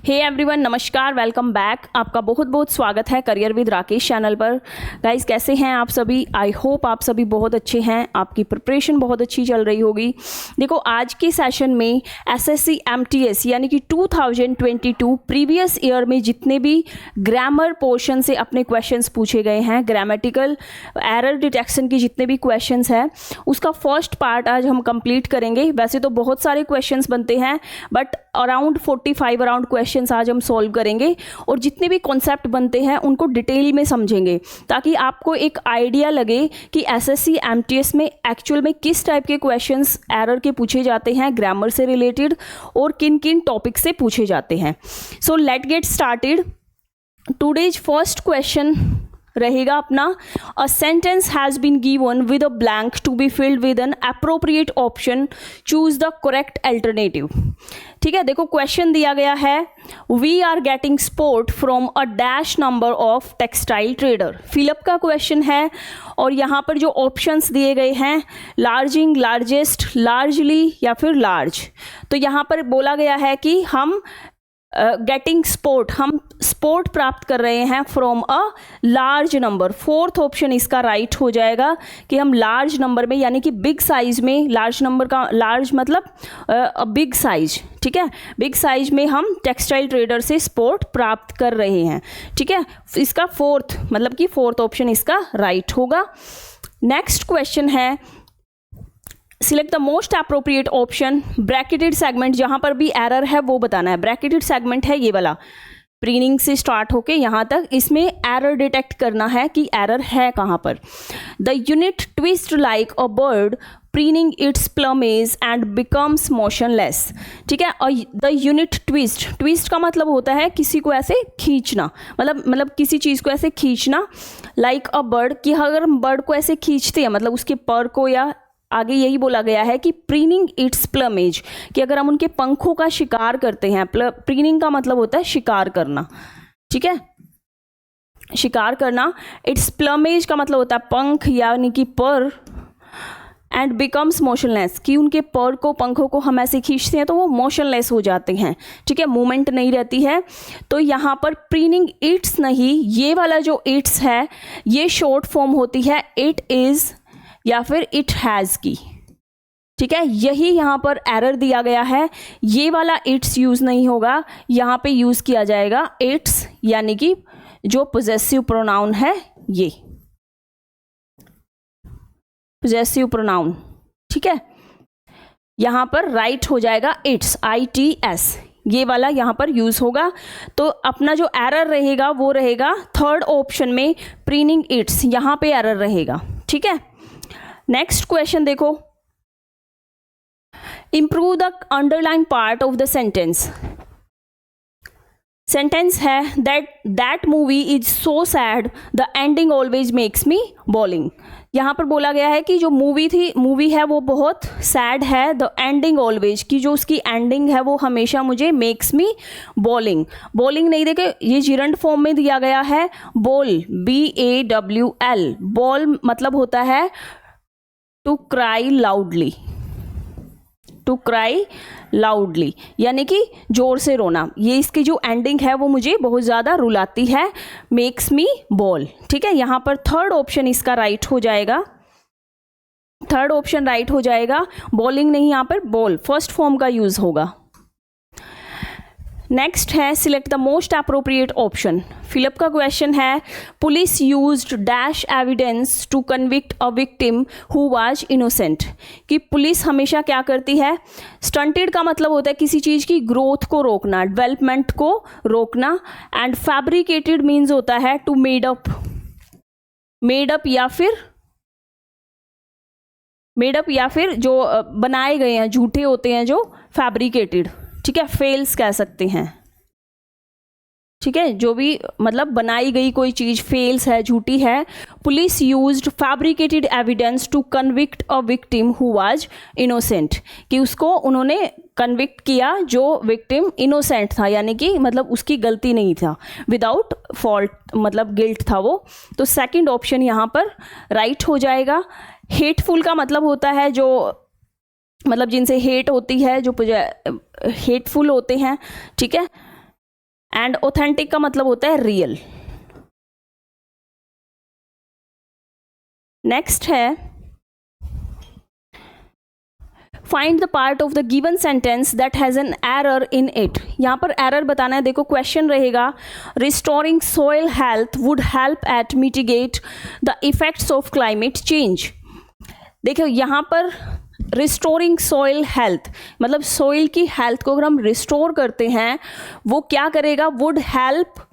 Hey everyone, नमस्कार, welcome back. आपका बहुत बहुत स्वागत है करियर विद राकेश चैनल पर। गाइस, कैसे हैं आप सभी? आई होप आप सभी बहुत अच्छे हैं, आपकी प्रिपरेशन बहुत अच्छी चल रही होगी। देखो, आज के सेशन में एसएससी एमटीएस यानी कि 2022 प्रीवियस ईयर में जितने भी ग्रामर पोर्शन से अपने क्वेश्चंस पूछे गए हैं, ग्रामेटिकल एरर डिटेक्शन के जितने भी क्वेश्चंस हैं, उसका फर्स्ट पार्ट आज हम कंप्लीट करेंगे। वैसे तो बहुत सारे क्वेश्चंस बनते हैं, बट अराउंड 45 अराउंड क्वेश्चंस आज हम सॉल्व करेंगे और जितने भी कॉन्सेप्ट बनते हैं उनको डिटेल में समझेंगे, ताकि आपको एक आइडिया लगे कि एसएससी एमटीएस में एक्चुअल में किस टाइप के क्वेश्चंस एरर के पूछे जाते हैं, ग्रामर से रिलेटेड, और किन किन टॉपिक से पूछे जाते हैं। So let get started. Today's first question रहेगा अपना, a sentence has been given with a blank to be filled with an appropriate option, choose the correct alternative. ठीक है, देखो क्वेश्चन दिया गया है, we are getting support from a dash number of textile trader. Fill up का question है और यहाँ पर जो ऑप्शंस दिए गए हैं, लार्जिंग, लार्जेस्ट, लार्जली या फिर लार्ज। तो यहाँ पर बोला गया है कि हम गेटिंग सपोर्ट, हम सपोर्ट प्राप्त कर रहे हैं from a large number. Fourth option इसका राइट हो जाएगा कि हम लार्ज नंबर में यानी कि बिग साइज में, लार्ज नंबर का लार्ज मतलब बिग साइज, ठीक है, बिग साइज में हम टेक्सटाइल ट्रेडर से सपोर्ट प्राप्त कर रहे हैं। ठीक है, इसका फोर्थ मतलब कि फोर्थ ऑप्शन इसका राइट होगा। नेक्स्ट क्वेश्चन है, select the most appropriate option, bracketed segment. जहां पर भी एरर है वो बताना है। ब्रैकेटेड सेगमेंट है ये वाला, प्रीनिंग से स्टार्ट होके यहाँ तक, इसमें एरर डिटेक्ट करना है कि एरर है कहाँ पर। The unit twist like a bird preening its plumage and becomes motionless। ठीक है, और द यूनिट ट्विस्ट, ट्विस्ट का मतलब होता है किसी को ऐसे खींचना, मतलब किसी चीज़ को ऐसे खींचना। लाइक अ बर्ड, कि अगर हम बर्ड को ऐसे खींचते हैं मतलब उसके पर को, या आगे यही बोला गया है कि प्रीनिंग इट्स प्लमेज, कि अगर हम उनके पंखों का शिकार करते हैं। प्रीनिंग का मतलब होता है शिकार करना। ठीक है, शिकार करना। इट्स प्लमेज का मतलब होता है पंख यानी कि पर। एंड बिकम्स मोशनलेस, कि उनके पर को, पंखों को हम ऐसे खींचते हैं तो वो मोशनलेस हो जाते हैं। ठीक है, मूवमेंट नहीं रहती है। तो यहाँ पर प्रीनिंग इट्स नहीं, ये वाला जो इट्स है ये शॉर्ट फॉर्म होती है इट इज़ या फिर इट हैज़ की। ठीक है, यही यहाँ पर एरर दिया गया है। ये वाला इट्स यूज़ नहीं होगा, यहाँ पे यूज़ किया जाएगा इट्स, यानी कि जो पोजेसिव प्रोनाउन है, ये पोजेसिव प्रोनाउन। ठीक है, यहाँ पर राइट हो जाएगा इट्स, ITS, ये वाला यहाँ पर यूज होगा। तो अपना जो एरर रहेगा वो रहेगा थर्ड ऑप्शन में, प्रीनिंग इट्स, यहाँ पे एरर रहेगा। ठीक है, नेक्स्ट क्वेश्चन देखो, improve the underline part of the sentence. Sentence है that movie is so sad the ending always makes me bowling. यहाँ पर बोला गया है कि जो मूवी है वो बहुत सैड है, द एंडिंग ऑलवेज, की जो उसकी एंडिंग है वो हमेशा मुझे मेक्स मी बॉलिंग। बॉलिंग नहीं देखे, ये जिरंड फॉर्म में दिया गया है, बोल, BAWL। बॉल मतलब होता है to cry loudly, to cry loudly यानी कि जोर से रोना। ये इसकी जो एंडिंग है वो मुझे बहुत ज़्यादा रुलाती है, मेक्स मी बॉल। ठीक है, यहाँ पर थर्ड ऑप्शन इसका राइट हो जाएगा, थर्ड ऑप्शन राइट हो जाएगा। बॉलिंग नहीं, यहाँ पर बॉल, फर्स्ट फॉर्म का यूज होगा। नेक्स्ट है, select the most appropriate option. Fill up का क्वेश्चन है, police used dash evidence to convict a victim who was innocent. कि पुलिस हमेशा क्या करती है, स्टंटेड का मतलब होता है किसी चीज़ की ग्रोथ को रोकना, डेवलपमेंट को रोकना। एंड फैब्रिकेटेड मीन्स होता है to made up, made up या फिर जो बनाए गए हैं, झूठे होते हैं जो फैब्रिकेटेड। ठीक है, फेल्स कह सकते हैं। ठीक है, जो भी मतलब बनाई गई कोई चीज़ फेल्स है, झूठी है। Police used fabricated evidence to convict a victim who was innocent, कि उसको उन्होंने कन्विक्ट किया जो विक्टिम इनोसेंट था, यानी कि मतलब उसकी गलती नहीं था, विदाउट फॉल्ट मतलब गिल्ट था वो। तो सेकंड ऑप्शन यहाँ पर राइट हो जाएगा। हेटफुल का मतलब होता है जो मतलब जिनसे हेट होती है, जो हेटफुल होते हैं। ठीक है, एंड ऑथेंटिक का मतलब होता है रियल। नेक्स्ट है find the part of the given sentence that has an error in it. यहाँ पर एरर बताना है। देखो क्वेश्चन रहेगा restoring soil health would help at mitigate the effects of climate change. देखो यहाँ पर रिस्टोरिंग सॉइल हेल्थ मतलब सॉइल की हेल्थ को अगर हम रिस्टोर करते हैं वो क्या करेगा, वुड हेल्प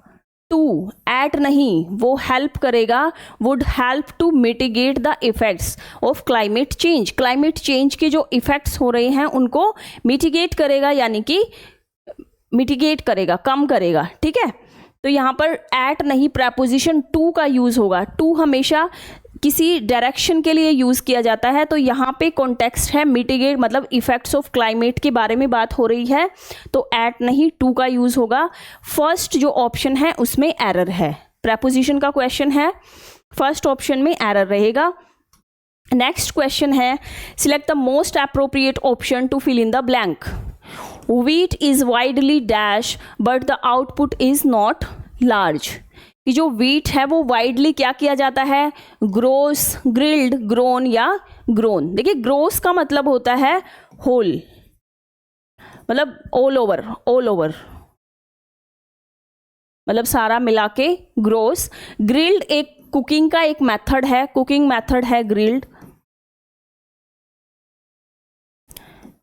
टू, एट नहीं, वो हेल्प करेगा, would help to mitigate the effects of climate change. Climate change के जो इफेक्ट्स हो रहे हैं उनको मिटिगेट करेगा, यानी कि मिटिगेट करेगा, कम करेगा। ठीक है, तो यहाँ पर एट नहीं, प्रेपोजिशन टू का यूज होगा। टू हमेशा किसी डायरेक्शन के लिए यूज किया जाता है, तो यहाँ पे कॉन्टेक्स्ट है मिटिगेट मतलब इफेक्ट्स ऑफ क्लाइमेट के बारे में बात हो रही है, तो एट नहीं टू का यूज होगा। फर्स्ट जो ऑप्शन है उसमें एरर है, प्रेपोजिशन का क्वेश्चन है, फर्स्ट ऑप्शन में एरर रहेगा। नेक्स्ट क्वेश्चन है select the most appropriate option to fill in the blank. Wheat is widely dash but the output is not large. कि जो व्हीट है वो वाइडली क्या किया जाता है, ग्रोस, ग्रिल्ड, ग्रोन या ग्रोन। देखिए ग्रोस का मतलब होता है होल, मतलब ऑल ओवर, ऑल ओवर मतलब सारा मिला के ग्रोस। ग्रिल्ड एक कुकिंग का एक मेथड है, कुकिंग मेथड है ग्रिल्ड।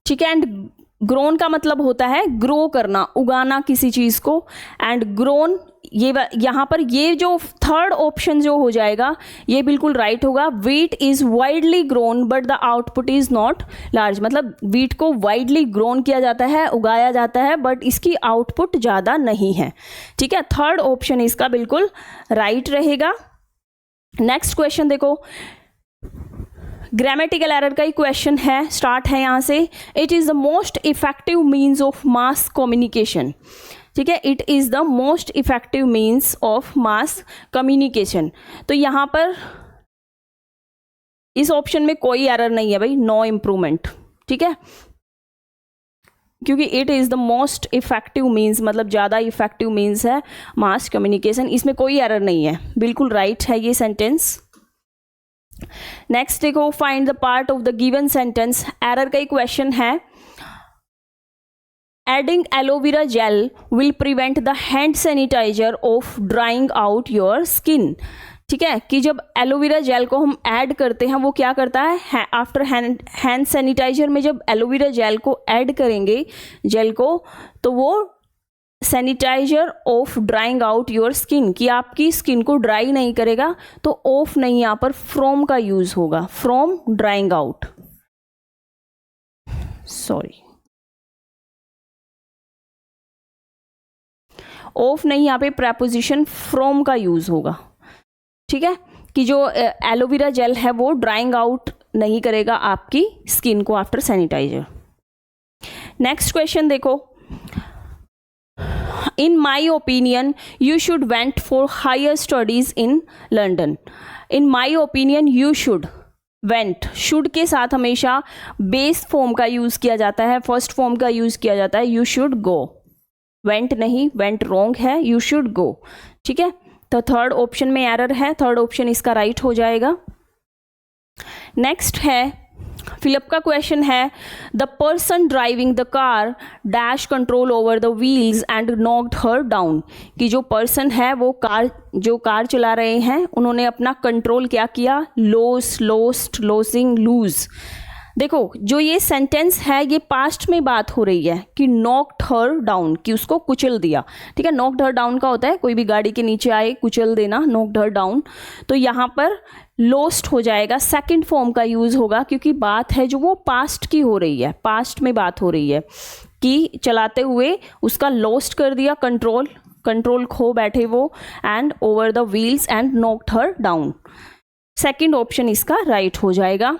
ठीक है, एंड ग्रोन का मतलब होता है ग्रो करना, उगाना किसी चीज को, एंड ग्रोन ये यहाँ पर ये जो थर्ड ऑप्शन जो हो जाएगा ये बिल्कुल राइट होगा। Wheat is widely grown but the output is not large. मतलब व्हीट को वाइडली ग्रोन किया जाता है, उगाया जाता है, बट इसकी आउटपुट ज़्यादा नहीं है। ठीक है, थर्ड ऑप्शन इसका बिल्कुल राइट रहेगा। नेक्स्ट क्वेश्चन देखो, ग्रामेटिकल एरर का ही क्वेश्चन है, स्टार्ट है यहाँ से। It is the most effective means of mass communication. ठीक है, it is the most effective means of mass communication. तो यहाँ पर इस ऑप्शन में कोई एरर नहीं है भाई, नो इम्प्रूवमेंट। ठीक है, क्योंकि it is the most effective means मतलब ज़्यादा इफेक्टिव मीन्स है मास कम्युनिकेशन, इसमें कोई एरर नहीं है, बिल्कुल राइट है ये सेंटेंस। नेक्स्ट देखो, find the part of the given sentence. Error का ही क्वेश्चन है, adding aloe vera gel will prevent the hand sanitiser of drying out your skin. ठीक है, कि जब एलोवेरा जेल को हम ऐड करते हैं वो क्या करता है, आफ्टर हैंड सैनिटाइजर में जब एलोवेरा जेल को ऐड करेंगे जेल को, तो वो sanitiser of drying out your skin, कि आपकी स्किन को ड्राई नहीं करेगा। तो ऑफ नहीं, यहाँ पर फ्रॉम का यूज होगा, from drawing out, sorry of नहीं, यहाँ पे प्रेपोजिशन फ्रॉम का यूज होगा। ठीक है, कि जो एलोवेरा जेल है वो ड्राइंग आउट नहीं करेगा आपकी स्किन को आफ्टर सैनिटाइजर। नेक्स्ट क्वेश्चन देखो, in my opinion you should went for higher studies in London. In my opinion you should, went, should के साथ हमेशा बेस फॉर्म का यूज किया जाता है, फर्स्ट फॉर्म का यूज किया जाता है, यू शुड गो। वेंट नहीं, वेंट रॉन्ग है, यू शुड गो। ठीक है, तो थर्ड ऑप्शन में एरर है, थर्ड ऑप्शन इसका राइट हो जाएगा। नेक्स्ट है, फिलअप का क्वेश्चन है, the person driving the car dash control over the wheels and knocked her down. कि जो पर्सन है वो जो कार चला रहे हैं उन्होंने अपना कंट्रोल क्या किया, लॉस, लॉस्ट, लॉसिंग, लूज। देखो जो ये सेंटेंस है ये पास्ट में बात हो रही है कि नॉक्ड हर डाउन, कि उसको कुचल दिया। ठीक है, नॉक्ड हर डाउन का होता है कोई भी गाड़ी के नीचे आए कुचल देना, नॉक्ड हर डाउन। तो यहाँ पर लॉस्ट हो जाएगा, सेकंड फॉर्म का यूज होगा, क्योंकि बात है जो वो पास्ट की हो रही है, पास्ट में बात हो रही है कि चलाते हुए उसका लॉस्ट कर दिया कंट्रोल, कंट्रोल खो बैठे वो, and over the wheels and knocked her down. Second option इसका राइट हो जाएगा।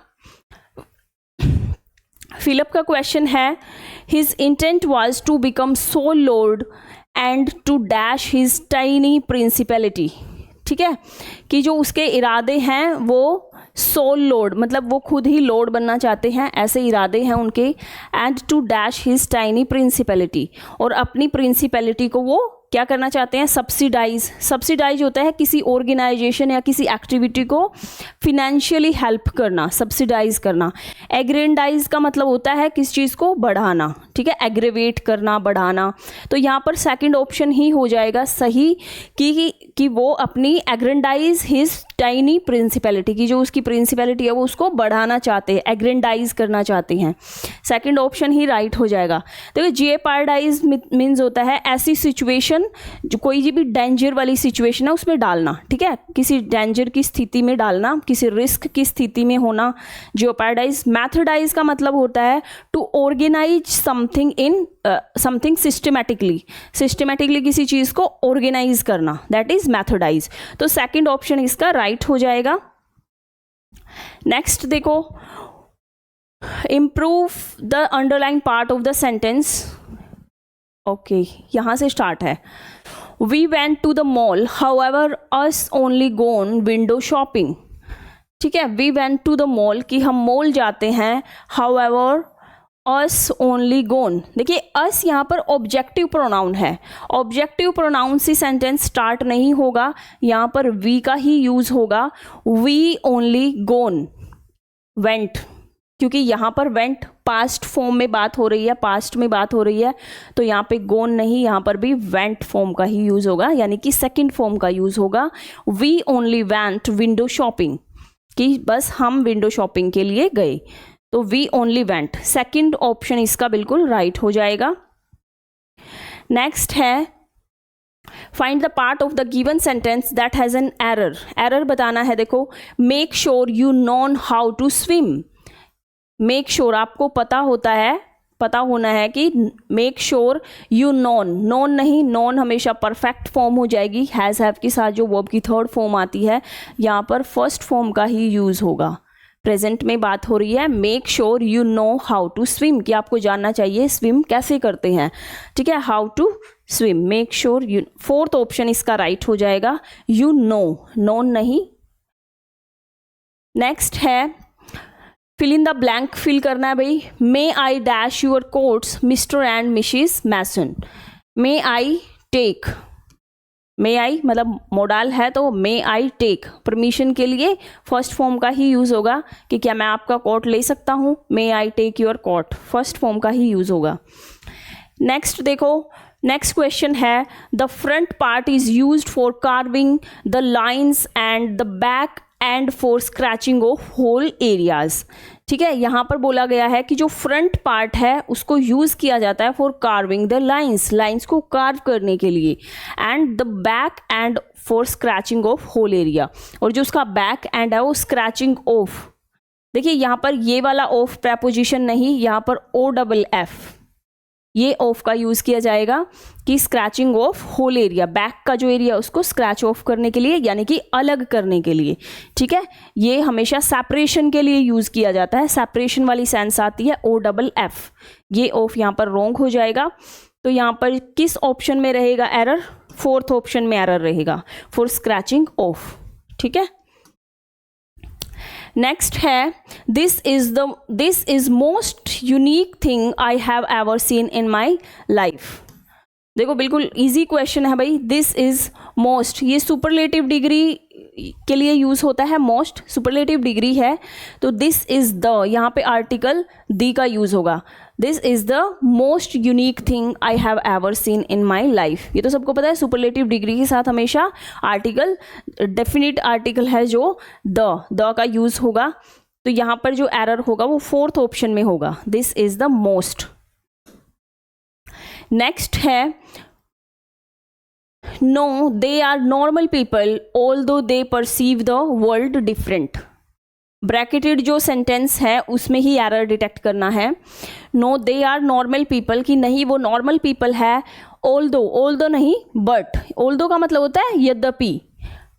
फिलअप का क्वेश्चन है, his intent was to become sole lord and to dash his tiny principality. ठीक है, कि जो उसके इरादे हैं वो सोल लॉर्ड मतलब वो खुद ही लॉर्ड बनना चाहते हैं, ऐसे इरादे हैं उनके, and to dash his tiny principality, और अपनी प्रिंसिपैलिटी को वो क्या करना चाहते हैं, सब्सिडाइज। सब्सिडाइज होता है किसी ऑर्गेनाइजेशन या किसी एक्टिविटी को फिनेंशियली हेल्प करना, सब्सिडाइज करना। एग्रेंडाइज का मतलब होता है किस चीज़ को बढ़ाना, ठीक है, एग्रेवेट करना, बढ़ाना। तो यहाँ पर सेकंड ऑप्शन ही हो जाएगा सही कि वो अपनी एग्रेंडाइज हिज टाइनी प्रिंसिपैलिटी की, जो उसकी प्रिंसिपैलिटी है वो उसको बढ़ाना चाहते हैं, एग्रेंडाइज करना चाहते हैं। सेकंड ऑप्शन ही राइट हो जाएगा। देखो जेपार्डाइज मीन्स होता है ऐसी सिचुएशन, जो कोई भी डेंजर वाली सिचुएशन है उसमें डालना, ठीक है, किसी डेंजर की स्थिति में डालना, किसी रिस्क की स्थिति में होना, जेपार्डाइज। मैथडाइज का मतलब होता है to organise something in something systematically किसी चीज़ को ऑर्गेनाइज करना, दैट इज मैथडाइज। तो सेकंड ऑप्शन इसका राइट हो जाएगा। नेक्स्ट देखो, improve the underline part of the sentence. Okay, यहां से स्टार्ट है। We went to the mall however us only gone window shopping, ठीक है, we went to the mall कि हम मॉल जाते हैं, हाउएवर अस ओनली गोन। देखिए अस यहाँ पर ऑब्जेक्टिव प्रोनाउन है, ऑब्जेक्टिव प्रोनाउन से सेंटेंस स्टार्ट नहीं होगा, यहाँ पर वी का ही यूज होगा। वी ओनली गोन वेंट, क्योंकि यहाँ पर वेंट पास्ट फॉर्म में बात हो रही है, पास्ट में बात हो रही है, तो यहाँ पे गोन नहीं, यहाँ पर भी वेंट फॉर्म का ही यूज होगा, यानी कि सेकंड फॉर्म का यूज होगा। We only went window shopping, कि बस हम विंडो शॉपिंग के लिए गए, तो we only went. Second option इसका बिल्कुल राइट हो जाएगा। नेक्स्ट है, find the part of the given sentence that has an error. Error बताना है। देखो, make sure you known how to swim. Make sure आपको पता होना है कि मेक श्योर यू नोन नहीं, नोन हमेशा परफेक्ट फॉर्म हो जाएगी, हैज़ हैव के साथ जो वर्ब की थर्ड फॉर्म आती है, यहाँ पर फर्स्ट फॉर्म का ही यूज़ होगा। प्रेजेंट में बात हो रही है, make sure you know how to swim, कि आपको जानना चाहिए स्विम कैसे करते हैं, ठीक है, how to swim, make sure you. Fourth option इसका राइट हो जाएगा, यू नो, नोन नहीं। नेक्स्ट है, fill in the blank fill करना है भाई। May I dash your coats mister and missus Mason. May I take, may I मतलब modal है तो मे आई टेक, परमिशन के लिए फर्स्ट फॉर्म का ही यूज़ होगा कि क्या मैं आपका कोट ले सकता हूँ, may I take your coat, first form का ही यूज़ होगा। नेक्स्ट देखो, नेक्स्ट क्वेश्चन है, the front part is used for carving the lines and the back end for scratching off whole areas. ठीक है, यहाँ पर बोला गया है कि जो फ्रंट पार्ट है उसको यूज़ किया जाता है for carving the lines, lines को कार्व करने के लिए, and the back end for scratching off whole area, और जो उसका बैक एंड है वो स्क्रैचिंग ऑफ। देखिए यहाँ पर ये वाला ऑफ प्रेपोजिशन नहीं, यहाँ पर OFF, ये ऑफ का यूज़ किया जाएगा कि scratching off whole area, back का जो एरिया उसको स्क्रैच ऑफ करने के लिए, यानी कि अलग करने के लिए। ठीक है, ये हमेशा सेपरेशन के लिए यूज़ किया जाता है, सेपरेशन वाली सेंस आती है OFF। ये ऑफ यहाँ पर रॉन्ग हो जाएगा, तो यहाँ पर किस ऑप्शन में रहेगा एरर? फोर्थ ऑप्शन में एरर रहेगा, फॉर स्क्रैचिंग ऑफ। ठीक है, नेक्स्ट है, this is most unique thing I have ever seen in my life. देखो बिल्कुल इजी क्वेश्चन है भाई। दिस इज मोस्ट, ये सुपरलेटिव डिग्री के लिए यूज होता है, मोस्ट सुपरलेटिव डिग्री है, तो दिस इज द, यहाँ पे आर्टिकल द का यूज होगा। This is the most unique thing I have ever seen in my life. ये तो सबको पता है, सुपरलेटिव डिग्री के साथ हमेशा आर्टिकल, डेफिनिट आर्टिकल है जो द का यूज होगा, तो यहाँ पर जो एरर होगा वो फोर्थ ऑप्शन में होगा, this is the most. Next है, no they are normal people although they perceive the world different. Bracketed जो सेंटेंस है उसमें ही एरर डिटेक्ट करना है। No they are normal people, कि नहीं वो नॉर्मल पीपल है, ऑल्दो नहीं बट, ऑल्दो का मतलब होता है यद्यपि,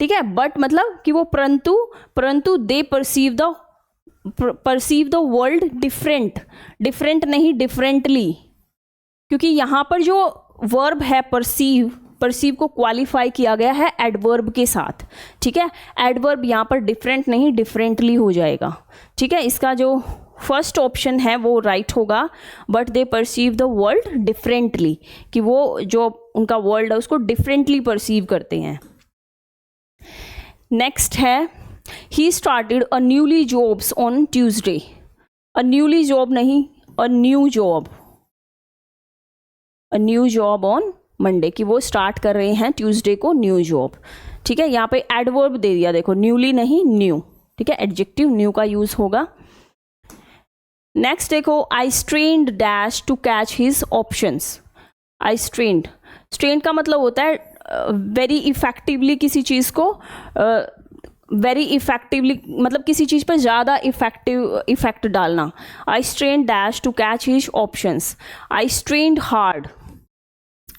ठीक है, बट मतलब कि वो परंतु दे परसीव द वर्ल्ड डिफरेंट नहीं डिफरेंटली, क्योंकि यहाँ पर जो वर्ब है परसीव को क्वालिफाई किया गया है एडवर्ब के साथ। ठीक है, एडवर्ब यहाँ पर डिफरेंट नहीं डिफरेंटली हो जाएगा। ठीक है, इसका जो फर्स्ट ऑप्शन है वो राइट होगा, but they perceive the world differently, कि वो जो उनका वर्ल्ड है उसको डिफरेंटली परसीव करते हैं। नेक्स्ट है he started a newly jobs on Tuesday. A newly job नहीं, a new job, a new job on Monday, कि वो स्टार्ट कर रहे हैं ट्यूसडे को न्यू जॉब। ठीक है, यहाँ पे एडवर्ब दे दिया, देखो न्यूली नहीं न्यू। ठीक है, एडजेक्टिव न्यू का यूज होगा। नेक्स्ट देखो, I strained dash to catch his options. I strained, strained का मतलब होता है वेरी इफेक्टिवली किसी चीज़ को, वेरी इफेक्टिवली मतलब किसी चीज़ पर ज़्यादा इफेक्ट डालना। I strained dash to catch his options. I strained hard.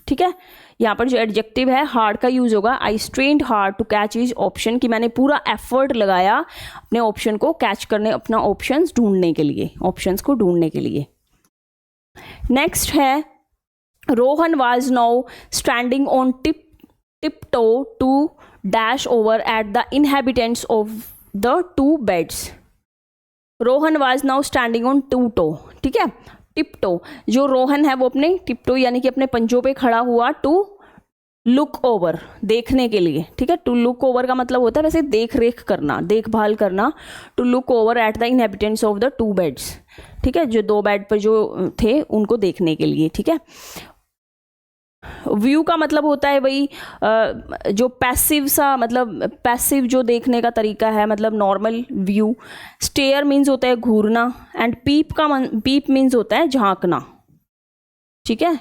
ठीक है, यहाँ पर जो एडजेक्टिव है हार्ड का यूज होगा। I strained hard to catch his option, कि मैंने पूरा एफर्ट लगाया अपने ऑप्शन को कैच करने, अपना ऑप्शंस ढूंढने के लिए, ऑप्शंस को ढूंढने के लिए। नेक्स्ट है Rohan was now standing on tiptoe to dash over at the inhabitants of the two beds. Rohan was now standing on टू-टो। ठीक है, टिप-टो, जो रोहन है वो अपने टिप-टो यानी कि अपने पंजों पे खड़ा हुआ, टू लुक ओवर, देखने के लिए। ठीक है, टू लुक ओवर का मतलब होता है वैसे देख रेख करना, देखभाल करना। To look over at the inhabitants of the two beds. ठीक है, जो दो बेड पर जो थे उनको देखने के लिए। ठीक है, व्यू का मतलब होता है वही जो पैसिव सा, मतलब पैसिव जो देखने का तरीका है, मतलब नॉर्मल व्यू। स्टेयर मीन्स होता है घूरना, एंड पीप मीन्स होता है झांकना। ठीक है,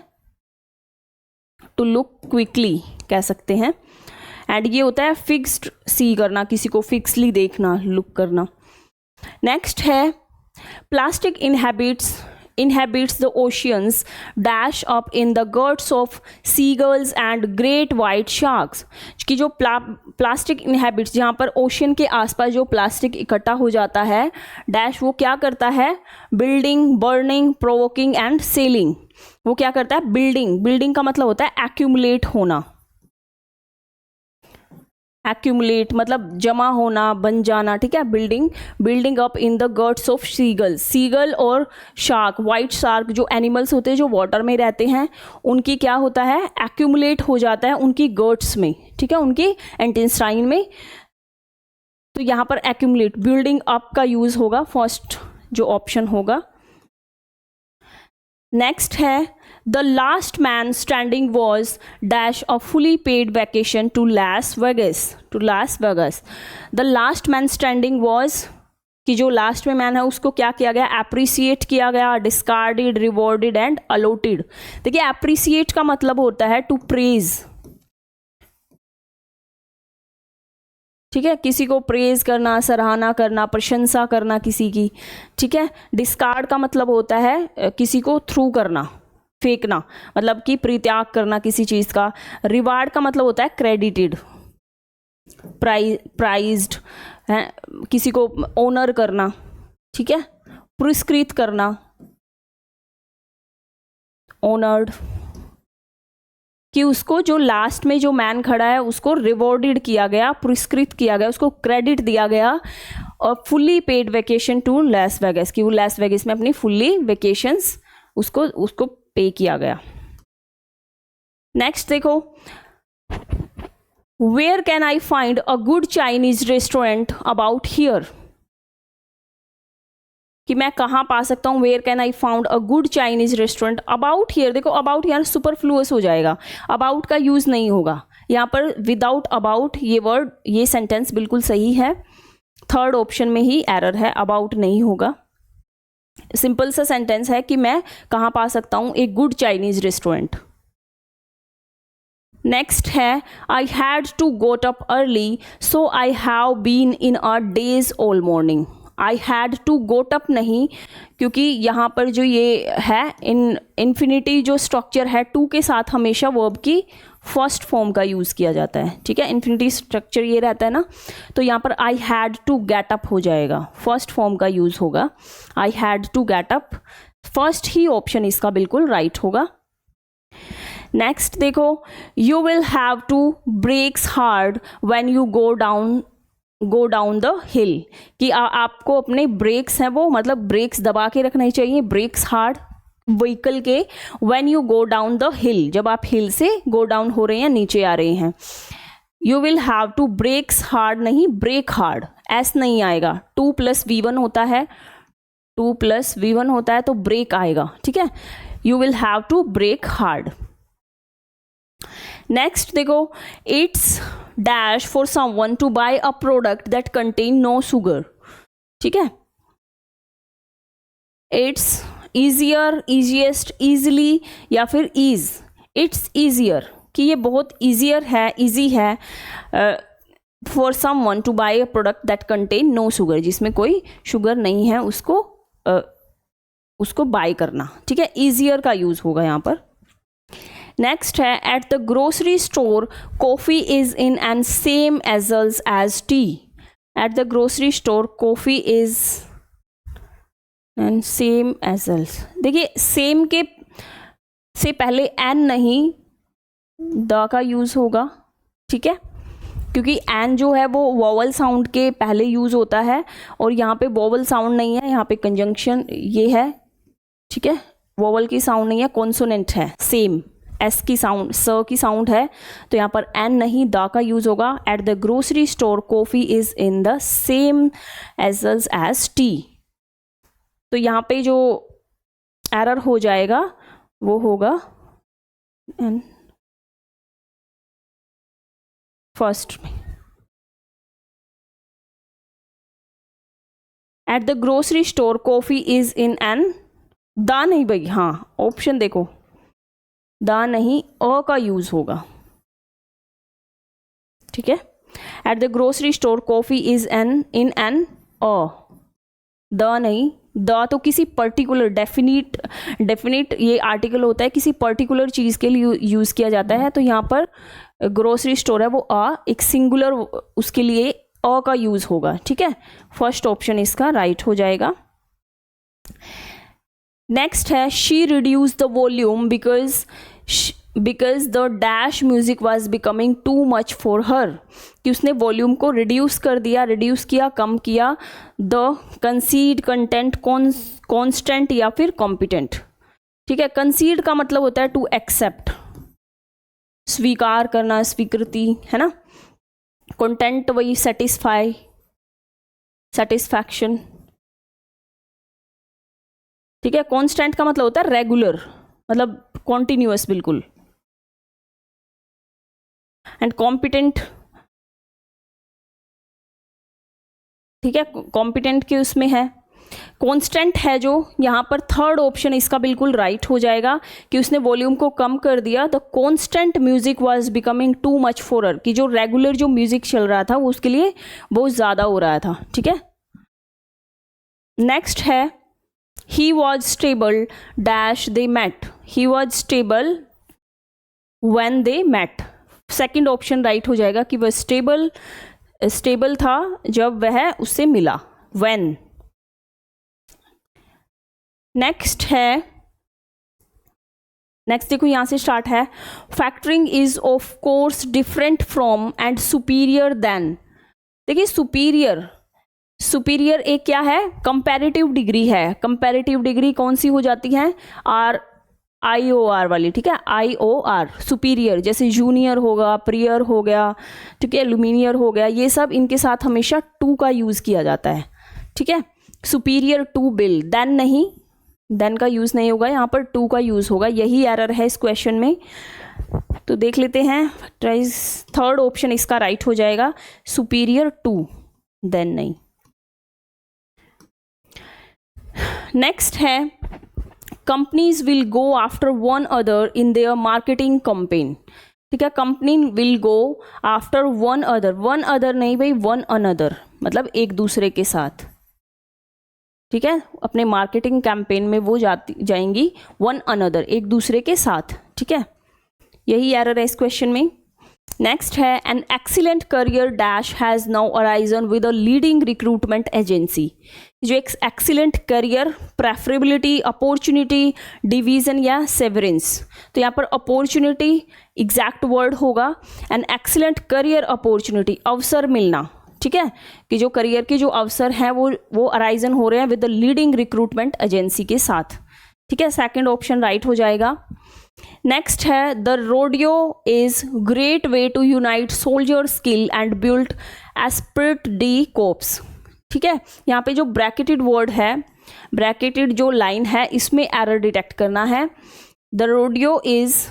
टू लुक क्विकली कह सकते हैं। एंड ये होता है फिक्स्ड सी करना, किसी को फिक्सली देखना, लुक करना। नेक्स्ट है plastic inhabits the oceans dash up in the guts of seagulls and great white sharks। कि जो प्लास्टिक इनहेबिट्स, जहाँ पर ओशन के आसपास जो प्लास्टिक इकट्ठा हो जाता है, डैश वो क्या करता है, building, burning, provoking and selling. वो क्या करता है, बिल्डिंग का मतलब होता है एक्यूमुलेट होना। एक्यूमुलेट मतलब जमा होना, बन जाना। ठीक है, building up in the guts of seagull और शार्क, वाइट शार्क जो एनिमल्स होते हैं जो वाटर में रहते हैं, उनकी क्या होता है, एक्यूमुलेट हो जाता है उनकी गट्स में। ठीक है, उनकी इंटेस्टाइन में। तो यहाँ पर एक्यूमुलेट, बिल्डिंग अप का यूज होगा, फर्स्ट जो ऑप्शन होगा। नेक्स्ट है the last man standing was dash a fully paid vacation to Las Vegas. The last man standing was, कि जो लास्ट में मैन है उसको क्या किया गया, एप्रिसिएट किया गया, डिस्कार्डेड, रिवॉर्डेड एंड अलॉटेड। देखिए एप्रिसिएट का मतलब होता है टू प्रेज। ठीक है, किसी को प्रेज करना, सराहना करना, प्रशंसा करना किसी की। ठीक है, डिस्कार्ड का मतलब होता है किसी को थ्रू करना, फेंकना, मतलब कि परित्याग करना किसी चीज का। रिवार्ड का मतलब होता है क्रेडिटेड, प्राइज्ड है, किसी को ऑनर करना। ठीक है, पुरस्कृत करना, ऑनर्ड, कि उसको जो लास्ट में जो मैन खड़ा है उसको रिवॉर्डेड किया गया, पुरस्कृत किया गया, उसको क्रेडिट दिया गया। और fully paid vacation to Las Vegas, कि वो लास वेगस में अपनी फुल्ली वेकेशंस उसको पे किया गया। नेक्स्ट देखो, where can I find a good Chinese restaurant about here, कि मैं कहाँ पा सकता हूँ, where can I found a good Chinese restaurant about here. देखो अबाउट यहाँ सुपरफ्लुअस हो जाएगा, अबाउट का यूज नहीं होगा यहाँ पर, विदाउट अबाउट ये वर्ड, ये सेंटेंस बिल्कुल सही है। थर्ड ऑप्शन में ही एरर है, अबाउट नहीं होगा। सिंपल सा सेंटेंस है कि मैं कहाँ पा सकता हूँ एक गुड चाइनीज रेस्टोरेंट। नेक्स्ट है I had to got up early so I have been in a daze all morning. I had to got up नहीं, क्योंकि यहाँ पर जो ये है इन्फिनिटी जो स्ट्रक्चर है टू के साथ हमेशा वर्ब की फर्स्ट फॉर्म का यूज़ किया जाता है। ठीक है, इन्फिनिटी स्ट्रक्चर ये रहता है ना, तो यहाँ पर I had to get up हो जाएगा, फर्स्ट फॉर्म का यूज़ होगा। I had to get up, first ही ऑप्शन इसका बिल्कुल राइट होगा। नेक्स्ट देखो, you will have to brakes hard when you go down go down the hill, कि आपको अपने ब्रेक्स हैं वो मतलब ब्रेक्स दबा के रखने चाहिए, ब्रेक्स हार्ड व्हीकल के, when you go down the हिल, जब आप हिल से गो डाउन हो रहे हैं, नीचे आ रहे हैं। You will have to brakes hard, नहीं ब्रेक हार्ड, एस नहीं आएगा, 2+V1 होता है, 2+V1 होता है तो ब्रेक आएगा, ठीक है। You will have to break hard. Next देखो, it's dash for someone to buy a product that contain no sugar, ठीक है। इट्स ईजियर, ईजिएस्ट, ईजिली या फिर ईज। इट्स ईजियर कि ये बहुत ईजियर है, ईजी है for someone to buy a product that contain no sugar, जिसमें कोई शुगर नहीं है, उसको बाय करना, ठीक है। ईजियर का यूज होगा यहाँ पर। नेक्स्ट है, at the grocery store coffee is in and same aisles as tea. At the grocery store coffee is and same aisles. देखिए सेम के से पहले एन नहीं द का यूज होगा, ठीक है, क्योंकि एन जो है वो वॉवल साउंड के पहले यूज होता है और यहाँ पे वॉवल साउंड नहीं है, यहाँ पे कंजंक्शन ये है, ठीक है, वॉवल की साउंड नहीं है, कॉन्सोनेंट है, सेम एस की साउंड, स की साउंड है, तो यहाँ पर एन नहीं द का यूज होगा। At the grocery store coffee is in the same aisles as tea. तो यहाँ पे जो एरर हो जाएगा वो होगा एन फर्स्ट में। At the grocery store coffee is in an, the नहीं भाई, हाँ ऑप्शन देखो, द नहीं अ का यूज होगा, ठीक है। At the grocery store coffee is an in an a, the नहीं, द तो किसी पर्टिकुलर डेफिनिट ये आर्टिकल होता है, किसी पर्टिकुलर चीज़ के लिए यूज़ किया जाता है, तो यहाँ पर ग्रोसरी स्टोर है वो एक सिंगुलर, उसके लिए अ का यूज़ होगा, ठीक है। फर्स्ट ऑप्शन इसका राइट हो जाएगा। नेक्स्ट है, she reduce the volume because the dash music was becoming too much for her, कि उसने वॉल्यूम को रिड्यूस कर दिया, रिड्यूस किया, कम किया। द कंसीड, कंटेंट, कॉन्स्टेंट या फिर कॉम्पिटेंट, ठीक है। कंसीड का मतलब होता है टू एक्सेप्ट, स्वीकार करना, स्वीकृति, है ना। कंटेंट वही सेटिस्फाई, सेटिस्फैक्शन, ठीक है। कॉन्स्टेंट का मतलब होता है रेगुलर, मतलब कॉन्टिन्यूअस बिल्कुल। एंड कॉम्पिटेंट, ठीक है, कॉम्पिटेंट के उसमें है। कॉन्स्टेंट है जो यहाँ पर थर्ड ऑप्शन इसका बिल्कुल राइट हो जाएगा कि उसने वॉल्यूम को कम कर दिया। The constant music was becoming too much for her, कि जो रेगुलर जो म्यूजिक चल रहा था वो उसके लिए बहुत ज़्यादा हो रहा था, ठीक है। नेक्स्ट है, he was stable dash they met. He was stable when they met, second option right हो जाएगा कि वह स्टेबल था जब वह उससे मिला, व्हेन। नेक्स्ट है, नेक्स्ट देखो यहाँ से स्टार्ट है, factoring is of course different from and superior than. देखिए सुपीरियर एक क्या है, कंपैरेटिव डिग्री है। कंपैरेटिव डिग्री कौन सी हो जाती है, IOR वाली, ठीक है, IOR सुपीरियर, जैसे जूनियर होगा, प्रियर हो गया, ठीक है, लुमिनियर हो गया, ये सब इनके साथ हमेशा टू का यूज़ किया जाता है, ठीक है। सुपीरियर टू बिल, देन नहीं, देन का यूज़ नहीं होगा, यहाँ पर टू का यूज़ होगा, यही एरर है इस क्वेश्चन में। तो देख लेते हैं, थर्ड ऑप्शन इसका राइट हो जाएगा, सुपीरियर टू, देन नहीं। नेक्स्ट है, companies will go after one other in their marketing campaign, ठीक है। Company will go after one other नहीं भाई, वन अनदर मतलब एक दूसरे के साथ, ठीक है। अपने मार्केटिंग कैंपेन में वो जाएंगी वन अनदर, एक दूसरे के साथ, ठीक है। यही एरर है इस क्वेश्चन में। नेक्स्ट है, an excellent career dash has now arisen with a leading recruitment agency. जो एक एक्सीलेंट करियर, प्रेफरेबिलिटी, अपॉर्चुनिटी, डिवीजन या सेवरेंस, तो यहाँ पर अपॉर्चुनिटी एग्जैक्ट वर्ड होगा। एन एक्सीलेंट करियर अपॉर्चुनिटी, अवसर मिलना, ठीक है, कि जो करियर के जो अवसर हैं वो अराइजन हो रहे हैं with the leading recruitment agency के साथ। ठीक है, सेकंड ऑप्शन राइट हो जाएगा। नेक्स्ट है the rodeo is great way to unite soldier skill and build esprit de corps. ठीक है, यहाँ पे जो ब्रैकेटेड वर्ड है, ब्रैकेटेड जो लाइन है, इसमें एरर डिटेक्ट करना है। The rodeo is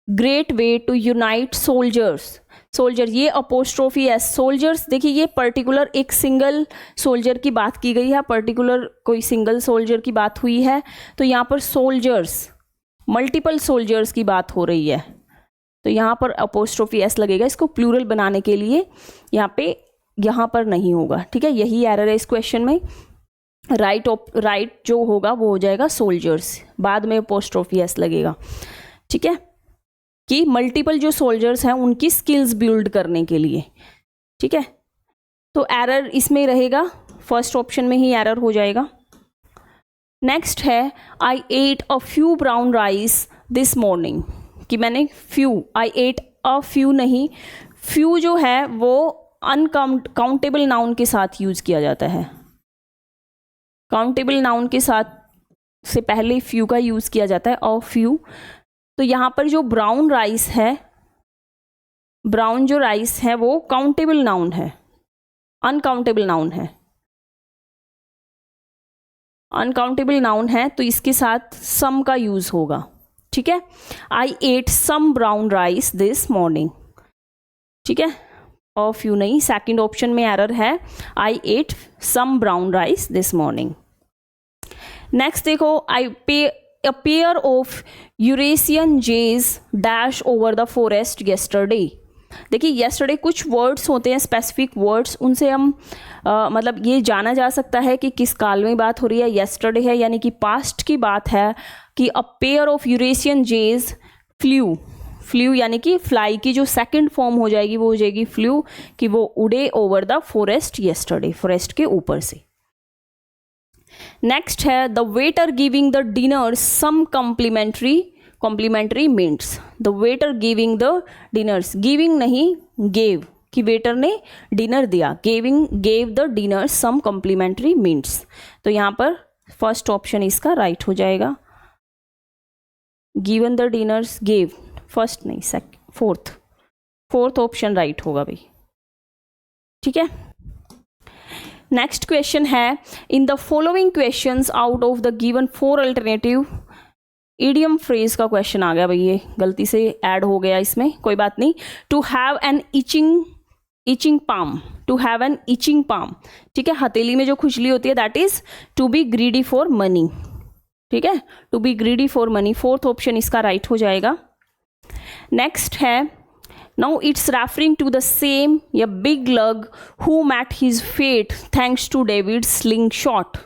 great way to unite soldiers, soldier ये अपोस्ट्रोफी एस, सोल्जर्स देखिए ये पर्टिकुलर एक सिंगल सोल्जर की बात की गई है, पर्टिकुलर कोई सिंगल सोल्जर की बात हुई है, तो यहाँ पर सोल्जर्स मल्टीपल सोल्जर्स की बात हो रही है, तो यहाँ पर अपोस्ट्रोफी एस लगेगा। इसको प्लूरल बनाने के लिए यहाँ पर नहीं होगा। ठीक है, यही एरर है इस क्वेश्चन में। राइट जो होगा वो हो जाएगा सोल्जर्स, बाद में अपोस्ट्रोफी एस लगेगा। ठीक है, कि मल्टीपल जो सोल्जर्स हैं उनकी स्किल्स बिल्ड करने के लिए। ठीक है, तो एरर इसमें रहेगा, फर्स्ट ऑप्शन में ही एरर हो जाएगा। नेक्स्ट है I ate a few brown rice this morning, कि मैंने few, I ate a few नहीं, फ्यू जो है वो अनकाउंटेबल नाउन के साथ यूज किया जाता है। काउंटेबल नाउन के साथ से पहले फ्यू का यूज किया जाता है, अ फ्यू। तो यहाँ पर जो ब्राउन राइस है, ब्राउन जो राइस है वो काउंटेबल नाउन है, अनकाउंटेबल नाउन है, अनकाउंटेबल नाउन है, तो इसके साथ सम का यूज होगा। ठीक है, I ate some brown rice this morning. ठीक है, और फ्यू नहीं, सेकंड ऑप्शन में एरर है, I ate some brown rice this morning. Next देखो, आई पे a pair of Eurasian jays dash over the forest yesterday। देखिए yesterday कुछ वर्ड्स होते हैं, स्पेसिफिक वर्ड्स, उनसे हम मतलब ये जाना जा सकता है कि किस काल में बात हो रही है। yesterday है यानी कि पास्ट की बात है, कि a pair of Eurasian jays flew यानी कि फ्लाई की जो सेकंड फॉर्म हो जाएगी वो हो जाएगी फ्लू, कि वो उड़े over the forest yesterday, forest के ऊपर से। नेक्स्ट है the waiter giving the diner some complimentary mints. The waiter giving the diners, giving नहीं गेव, कि वेटर ने डिनर दिया, gave the diner some complimentary mints. तो यहाँ पर फर्स्ट ऑप्शन इसका राइट हो जाएगा, given the diners gave, first नहीं फोर्थ ऑप्शन राइट होगा भाई। ठीक है, नेक्स्ट क्वेश्चन है in the following questions out of the given 4 alternative, idiom phrase का क्वेश्चन आ गया भाई, ये गलती से ऐड हो गया इसमें, कोई बात नहीं। To have an itching palm, to have an itching palm. ठीक है, हथेली में जो खुजली होती है that is to be greedy for money. ठीक है, to be greedy for money, fourth option इसका राइट हो जाएगा। नेक्स्ट है now it's referring to the same या big lug who met his fate thanks to David's slingshot।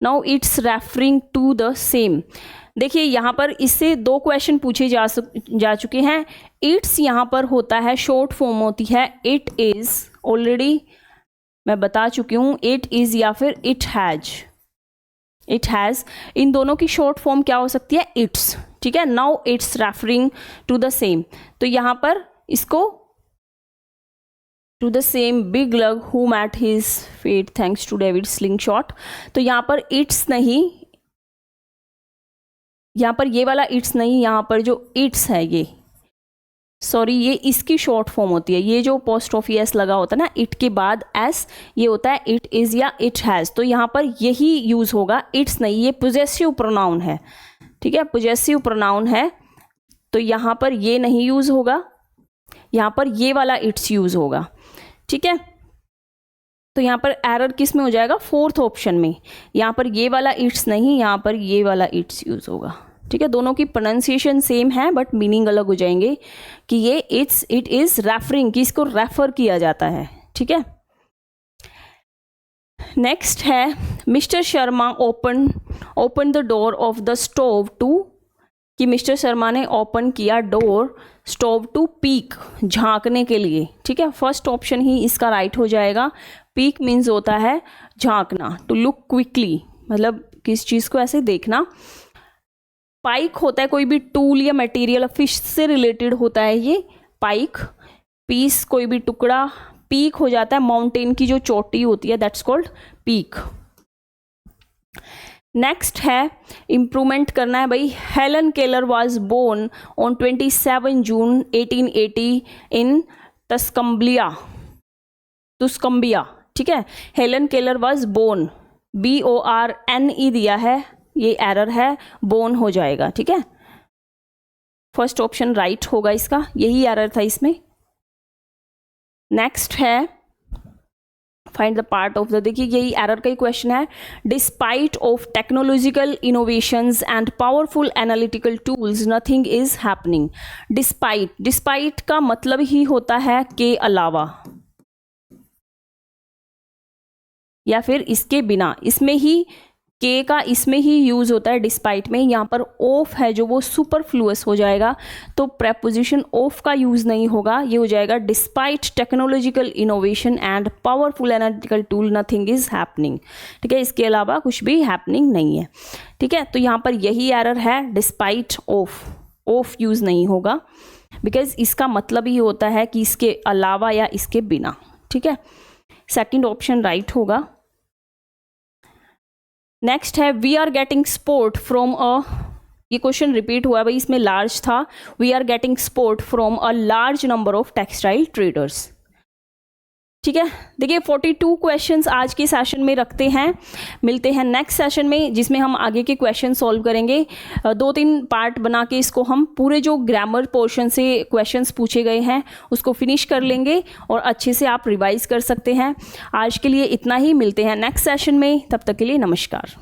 now it's referring to the same। देखिए यहाँ पर इससे 2 question पूछे जा चुके हैं। इट्स यहाँ पर होता है, शॉर्ट फॉर्म होती है इट इज, ऑलरेडी मैं बता चुकी हूँ, इट इज या फिर इट हैज, इन दोनों की शॉर्ट फॉर्म क्या हो सकती है, इट्स। ठीक है, now it's referring to the same, तो यहाँ पर इसको to the same big lug who met his fate thanks to David slingshot. तो यहाँ पर इट्स नहीं, यहाँ पर ये वाला इट्स नहीं, यहाँ पर जो इट्स है ये, सॉरी ये इसकी शॉर्ट फॉर्म होती है। ये जो अपोस्ट्रोफी एस लगा होता है ना, इट के बाद एस, ये होता है इट इज या इट हैज़। तो यहाँ पर यही यूज होगा, इट्स नहीं, ये पोजेसिव प्रोनाउन है। ठीक है, पोजेसिव प्रोनाउन है, तो यहाँ पर ये नहीं यूज होगा, यहाँ पर ये वाला इट्स यूज होगा। ठीक है, तो यहाँ पर एरर किस में हो जाएगा, फोर्थ ऑप्शन में। यहाँ पर ये वाला इट्स नहीं, यहाँ पर ये वाला इट्स यूज होगा। ठीक है, दोनों की प्रोनाउंसिएशन सेम है बट मीनिंग अलग हो जाएंगे, कि ये इट इज रेफरिंग, कि इसको रेफर किया जाता है। ठीक है, नेक्स्ट है Mister Sharma open the door of the stove to, कि मिस्टर शर्मा ने ओपन किया डोर स्टोव टू पीक, झांकने के लिए। ठीक है, फर्स्ट ऑप्शन ही इसका राइट हो जाएगा। पीक मीन्स होता है झांकना, टू लुक क्विकली, मतलब किस चीज़ को ऐसे देखना। पाइक होता है कोई भी टूल या मटेरियल, फिश से रिलेटेड होता है ये पाइक। पीस कोई भी टुकड़ा, पीक हो जाता है, माउंटेन की जो चोटी होती है, दैट्स कॉल्ड पीक। नेक्स्ट है इम्प्रूवमेंट करना है भाई। Helen Keller was born on 27 June 1880 in Tuscumbia, ठीक है। Helen Keller was born, BORNE दिया है, ये एरर है, बोर्न हो जाएगा, ठीक है। फर्स्ट ऑप्शन राइट होगा इसका, यही एरर था इसमें। नेक्स्ट है find the part of the, देखिए यही एरर का ही क्वेश्चन है। Despite of technological innovations and powerful analytical tools nothing is happening. Despite का मतलब ही होता है के अलावा या फिर इसके बिना, इसमें ही के का इसमें ही यूज होता है डिस्पाइट में। यहाँ पर ऑफ है जो वो सुपरफ्लुअस हो जाएगा, तो प्रेपोजिशन ऑफ का यूज नहीं होगा, ये हो जाएगा despite technological innovation and powerful analytical tool nothing is happening, ठीक है। इसके अलावा कुछ भी हैपनिंग नहीं है, ठीक है। तो यहाँ पर यही एरर है, डिस्पाइट ऑफ यूज नहीं होगा, बिकॉज इसका मतलब ही होता है कि इसके अलावा या इसके बिना, ठीक है। सेकंड ऑप्शन राइट होगा। नेक्स्ट है we are getting support from a, ये क्वेश्चन रिपीट हुआ है भाई, इसमें लार्ज था। We are getting support from a large number of textile traders, ठीक है। देखिए 42 क्वेश्चंस आज के सेशन में रखते हैं। मिलते हैं नेक्स्ट सेशन में जिसमें हम आगे के क्वेश्चन सॉल्व करेंगे। 2-3 पार्ट बना के इसको हम पूरे जो ग्रामर पोर्शन से क्वेश्चंस पूछे गए हैं उसको फिनिश कर लेंगे और अच्छे से आप रिवाइज कर सकते हैं। आज के लिए इतना ही, मिलते हैं नेक्स्ट सेशन में, तब तक के लिए नमस्कार।